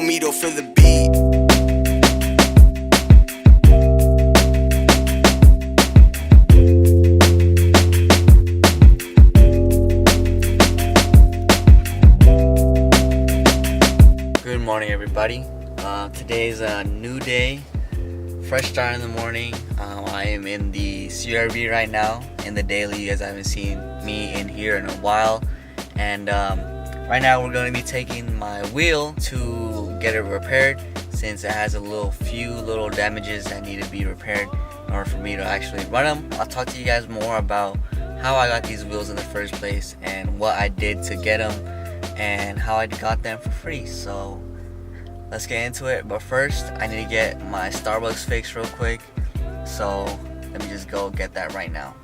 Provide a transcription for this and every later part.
me to feel the beat. Good morning, everybody. Today's a new day, fresh start in the morning. I am in the CRV right now in the daily. You guys haven't seen me in here in a while, and right now we're going to be taking my wheel to get it repaired since it has a few little damages that need to be repaired in order for me to actually run them. I'll talk to you guys more about how I got these wheels in the first place and what I did to get them and how I got them for free. So let's get into it. But first, I need to get my Starbucks fixed real quick. So let me just go get that right now.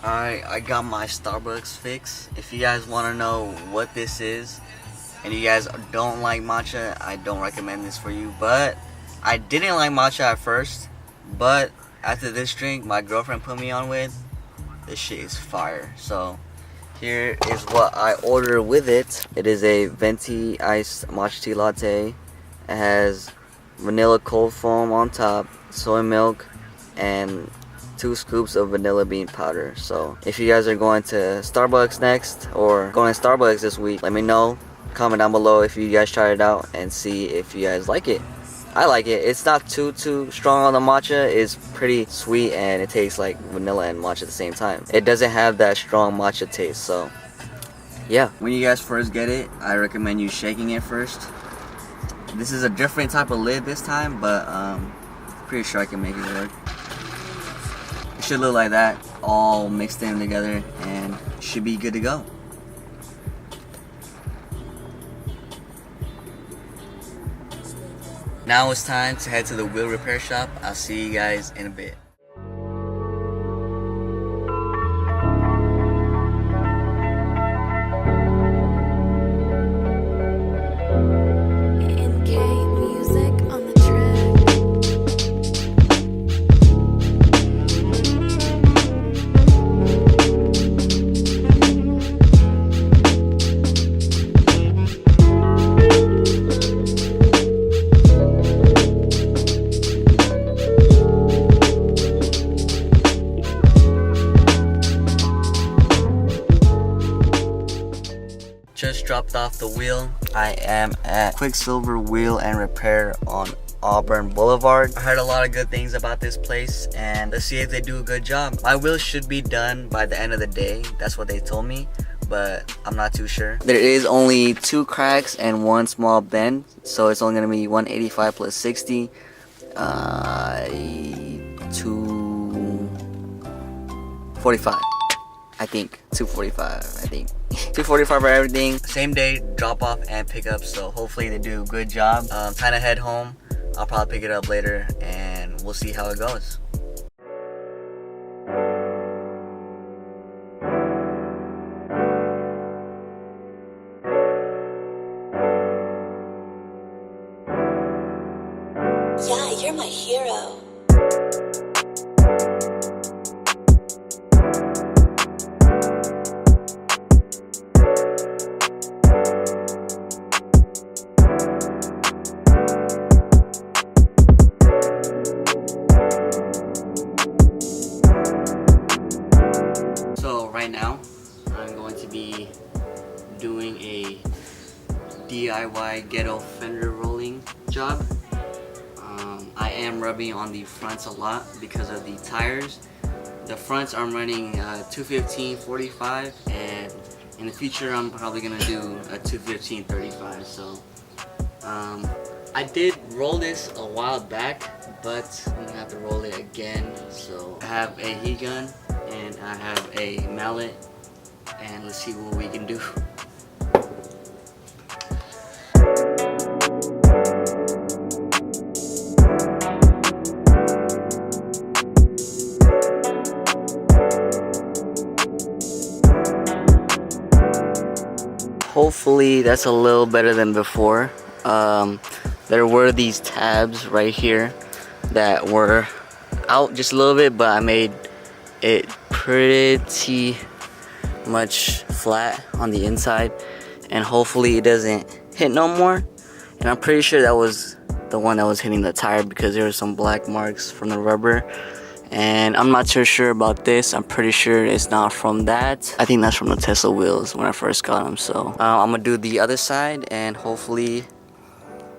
Alright, I got my Starbucks fix. If you guys want to know what this is and you guys don't like matcha, I don't recommend this for you. But I didn't like matcha at first, but after this drink my girlfriend put me on with, this shit is fire. So here is what I ordered with it. It is a venti iced matcha tea latte. It has vanilla cold foam on top, soy milk, and 2 scoops of vanilla bean powder. So if you guys are going to Starbucks next or going to Starbucks this week, let me know. Comment down below if you guys tried it out and see if you guys like it. I like it. It's not too strong on the matcha. It's pretty sweet and it tastes like vanilla and matcha at the same time. It doesn't have that strong matcha taste. So yeah, when you guys first get it, I recommend you shaking it first. This is a different type of lid this time, but pretty sure I can make it work. It should look like that, all mixed in together, and should be good to go. Now it's time to head to the wheel repair shop. I'll see you guys in a bit. Just dropped off the wheel. I am at Quicksilver Wheel and Repair on Auburn Boulevard. I heard a lot of good things about this place, and let's see if they do a good job. My wheel should be done by the end of the day. That's what they told me, but I'm not too sure. There is only 2 cracks and 1 small bend, so it's only gonna be 185 plus 60. 245. I think 245. I think 245 for everything. Same day drop off and pick up, so hopefully they do a good job. Time to head home. I'll probably pick it up later and we'll see how it goes. Yeah, you're my hero. Right now, I'm going to be doing a DIY ghetto fender rolling job. I am rubbing on the fronts a lot because of the tires. The fronts I'm running 215/45, and in the future I'm probably gonna do a 215/35. So I did roll this a while back, but I'm gonna have to roll it again. So I have a heat gun and I have a mallet, and let's see what we can do. Hopefully that's a little better than before. There were these tabs right here that were out just a little bit, but I made it pretty much flat on the inside, and hopefully it doesn't hit no more. And I'm pretty sure that was the one that was hitting the tire because there were some black marks from the rubber. And I'm not too sure about this. I'm pretty sure it's not from that. I think that's from the Tesla wheels when I first got them. So I'm gonna do the other side and hopefully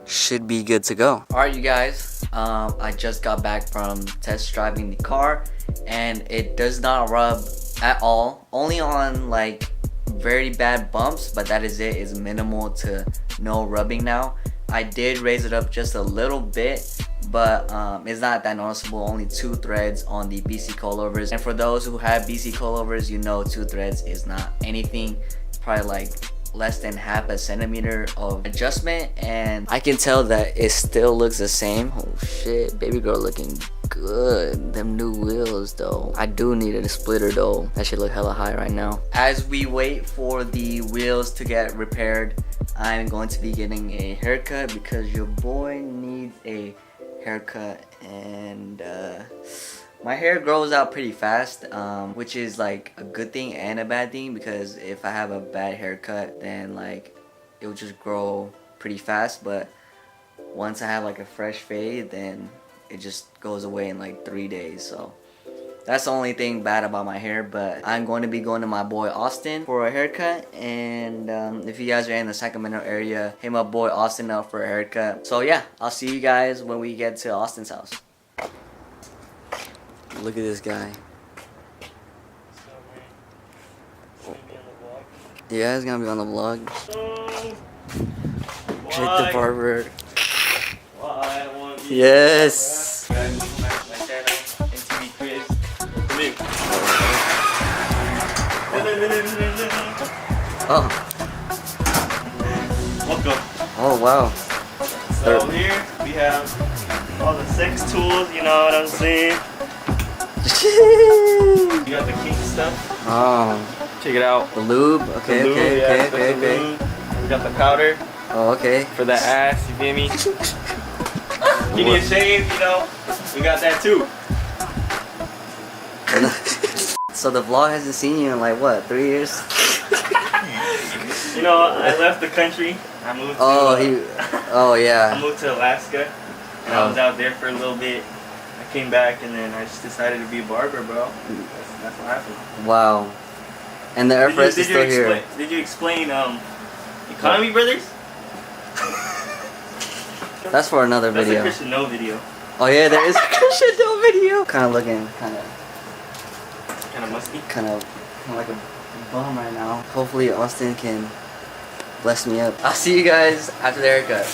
should be good to go. All right, you guys, I just got back from test driving the car and it does not rub at all. Only on like very bad bumps, but that is it. It's minimal to no rubbing now. I did raise it up just a little bit, but it's not that noticeable. Only 2 threads on the BC coilovers, and for those who have BC coilovers, you know 2 threads is not anything. It's probably like less than half a centimeter of adjustment, and I can tell that it still looks the same. Oh shit, baby girl looking good. Them new wheels though. I do need a splitter though. That should look hella high right now. As we wait for the wheels to get repaired, I'm going to be getting a haircut because your boy needs a haircut, and my hair grows out pretty fast, which is like a good thing and a bad thing, because if I have a bad haircut then like it will just grow pretty fast, but once I have like a fresh fade then it just goes away in like 3 days. So that's the only thing bad about my hair. But I'm going to be going to my boy Austin for a haircut, and if you guys are in the Sacramento area, hit my boy Austin up for a haircut. So yeah, I'll see you guys when we get to Austin's house. Look at this guy. Yeah, he's gonna be on the vlog. Jake the barber. Yes. Oh. Welcome. Oh wow. So here we have all the sex tools, you know what I'm saying? You got the kink stuff. Oh. Check it out. The lube. Okay, the lube, okay, yeah, okay, okay. lube. We got the powder Oh, okay. for the ass, you feel me? You need a shave, you know? We got that too. So the vlog hasn't seen you in like what, 3 years? You know, I left the country. I moved to Oh I yeah. moved to Alaska, and I was out there for a little bit. I came back, and then I just decided to be a barber, bro. That's what happened. Wow. And the RSX is still here. Did you explain Economy Brothers? That's for another That's video. a Christian No video. Oh yeah, there is a Christian No video. Kind of looking, kind Kind of musty. of like a bum right now. Hopefully Austin can bless me up. I'll see you guys after the haircut.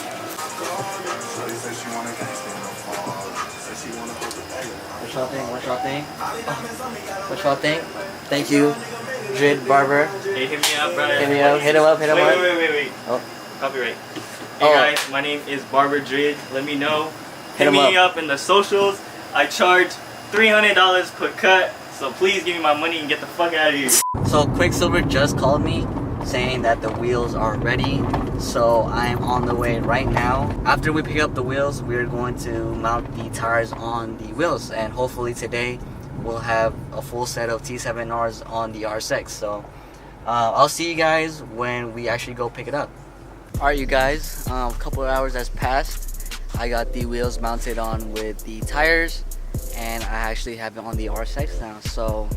What y'all think? What y'all think? Oh, what y'all think? Thank you, Drid Barber. Hey, hit me up, bro. Hit me up. Hit him up. Hit him up. Wait. Oh. Copyright. Hey guys, my name is Barber Drid. Let me know. Hit me up in the socials. I charge $300 per cut, so please give me my money and get the fuck out of here. So Quicksilver just called me saying that the wheels are ready, so I am on the way right now. After we pick up the wheels, we're going to mount the tires on the wheels, and hopefully today we'll have a full set of T7Rs on the RSX. So I'll see you guys when we actually go pick it up. Alright you guys, a couple of hours has passed. I got the wheels mounted on with the tires, and I actually have it on the RSX now. So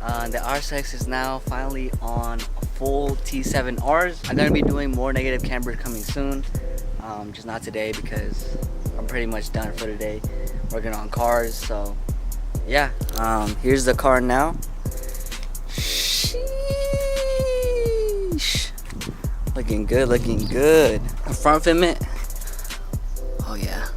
the RSX is now finally on full T7Rs. I'm gonna be doing more negative camber coming soon, just not today because I'm pretty much done for today working on cars. So yeah, here's the car now. Sheesh. Looking good, looking good. The front fitment, oh yeah,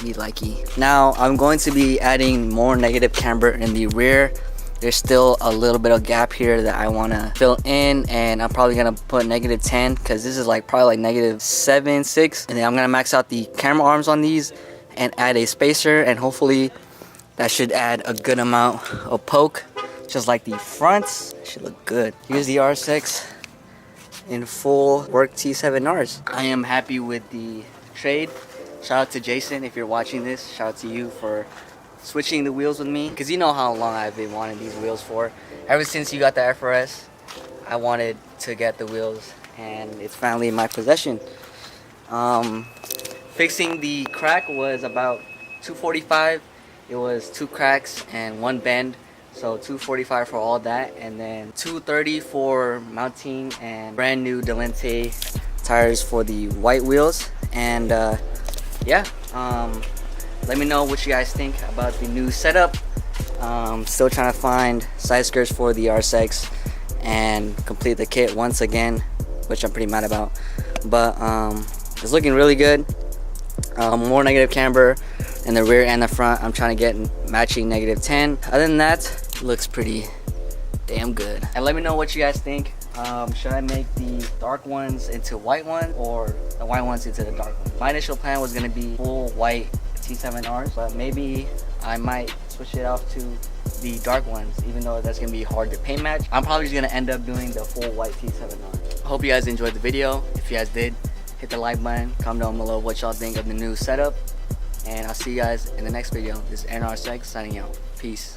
me likey. Now I'm going to be adding more negative camber in the rear. There's still a little bit of gap here that I want to fill in, and I'm probably gonna put -10 because this is like probably like -7, 6, and then I'm gonna max out the camera arms on these and add a spacer, and hopefully that should add a good amount of poke, just like the fronts. Should look good. Here's the RSX in full work T7Rs. I am happy with the trade. Shout out to Jason if you're watching this. Shout out to you for switching the wheels with me, because you know how long I've been wanting these wheels for. Ever since you got the FRS, I wanted to get the wheels, and it's finally in my possession. Fixing the crack was about $245. It was 2 cracks and 1 bend, so $245 for all that, and then $230 for mounting and brand new Delente tires for the white wheels. And yeah, let me know what you guys think about the new setup. Still trying to find side skirts for the RSX and complete the kit once again, which I'm pretty mad about, but it's looking really good. More negative camber in the rear and the front. I'm trying to get matching -10. Other than that, it looks pretty damn good. And let me know what you guys think. Should I make the dark ones into white ones or the white ones into the dark ones? My initial plan was going to be full white T7Rs, but maybe I might switch it off to the dark ones, even though that's going to be hard to paint match. I'm probably just going to end up doing the full white T7R. Hope you guys enjoyed the video. If you guys did, hit the like button, comment down below what y'all think of the new setup, and I'll see you guys in the next video. This is AronRSX signing out. Peace.